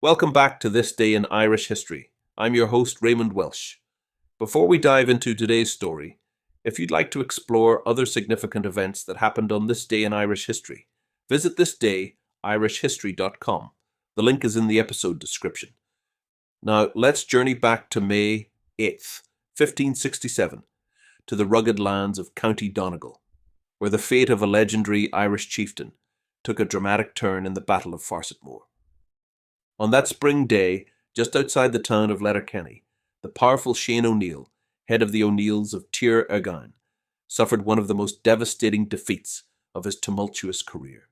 Welcome back to This Day in Irish History. I'm your host, Raymond Welsh. Before we dive into today's story, if you'd like to explore other significant events that happened on this day in Irish history, visit thisdayirishhistory.com. The link is in the episode description. Now, let's journey back to May 8th, 1567, to the rugged lands of County Donegal, where the fate of a legendary Irish chieftain took a dramatic turn in the Battle of Farsetmore. On that spring day, just outside the town of Letterkenny, the powerful Shane O'Neill, head of the O'Donnells of Tyrconnell, suffered one of the most devastating defeats of his tumultuous career.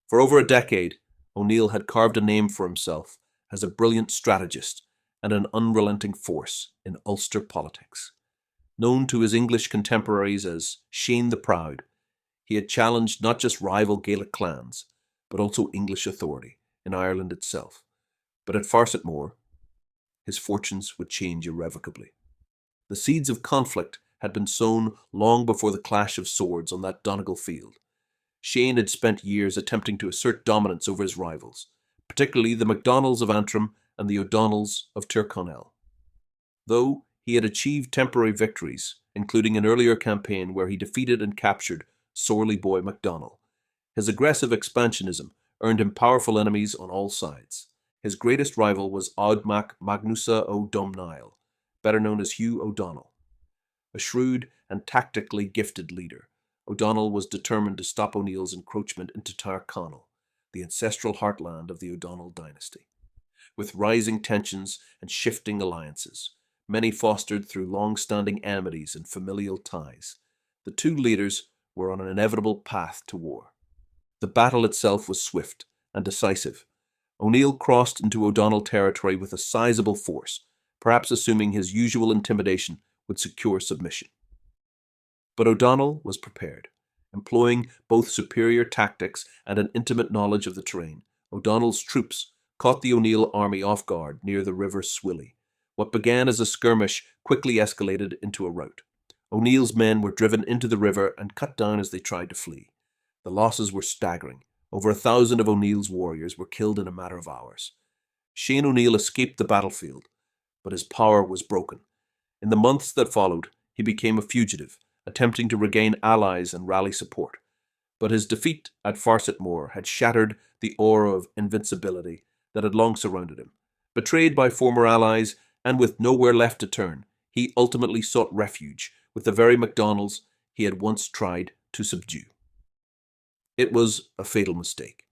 For over a decade, O'Neill had carved a name for himself as a brilliant strategist and an unrelenting force in Ulster politics. Known to his English contemporaries as Shane the Proud, he had challenged not just rival Gaelic clans, but also English authority in Ireland itself. But at Farsetmore, his fortunes would change irrevocably. The seeds of conflict had been sown long before the clash of swords on that Donegal field. Shane had spent years attempting to assert dominance over his rivals, particularly the MacDonalds of Antrim and the O'Donnells of Tyrconnell. Though he had achieved temporary victories, including an earlier campaign where he defeated and captured Sorley Boy MacDonald, his aggressive expansionism earned him powerful enemies on all sides. His greatest rival was O'Donnell, better known as Hugh O'Donnell. A shrewd and tactically gifted leader, O'Donnell was determined to stop O'Neill's encroachment into Tyrconnell, the ancestral heartland of the O'Donnell dynasty. With rising tensions and shifting alliances, many fostered through long-standing enmities and familial ties, the two leaders were on an inevitable path to war. The battle itself was swift and decisive. O'Neill crossed into O'Donnell territory with a sizable force, perhaps assuming his usual intimidation would secure submission. But O'Donnell was prepared. Employing both superior tactics and an intimate knowledge of the terrain, O'Donnell's troops caught the O'Neill army off guard near the River Swilly. What began as a skirmish quickly escalated into a rout. O'Neill's men were driven into the river and cut down as they tried to flee. The losses were staggering. Over 1,000 of O'Neill's warriors were killed in a matter of hours. Shane O'Neill escaped the battlefield, but his power was broken. In the months that followed, he became a fugitive, attempting to regain allies and rally support. But his defeat at Farsetmore had shattered the aura of invincibility that had long surrounded him. Betrayed by former allies and with nowhere left to turn, he ultimately sought refuge with the very MacDonalds he had once tried to subdue. It was a fatal mistake.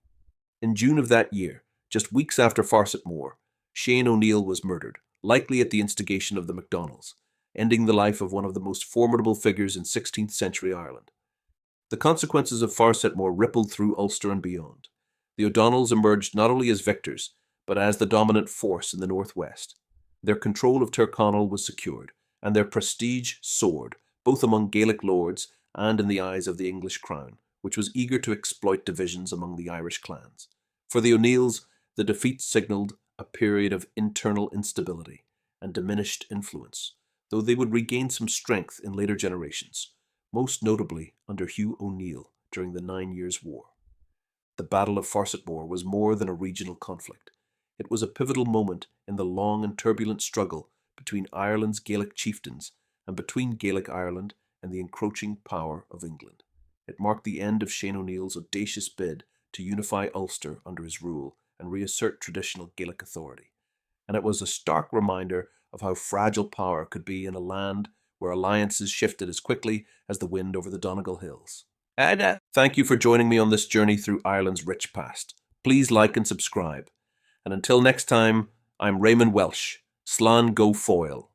In June of that year, just weeks after Farsetmore, Shane O'Neill was murdered, likely at the instigation of the MacDonalds, ending the life of one of the most formidable figures in 16th century Ireland. The consequences of Farsetmore rippled through Ulster and beyond. The O'Donnells emerged not only as victors, but as the dominant force in the northwest. Their control of Tyrconnell was secured, and their prestige soared, both among Gaelic lords and in the eyes of the English crown, which was eager to exploit divisions among the Irish clans. For the O'Neills, the defeat signalled a period of internal instability and diminished influence, though they would regain some strength in later generations, most notably under Hugh O'Neill during the 9 Years' War. The Battle of Farsetmore was more than a regional conflict. It was a pivotal moment in the long and turbulent struggle between Ireland's Gaelic chieftains and between Gaelic Ireland and the encroaching power of England. It marked the end of Shane O'Neill's audacious bid to unify Ulster under his rule and reassert traditional Gaelic authority. And it was a stark reminder of how fragile power could be in a land where alliances shifted as quickly as the wind over the Donegal hills. And thank you for joining me on this journey through Ireland's rich past. Please like and subscribe. And until next time, I'm Raymond Welsh. Slán go foil.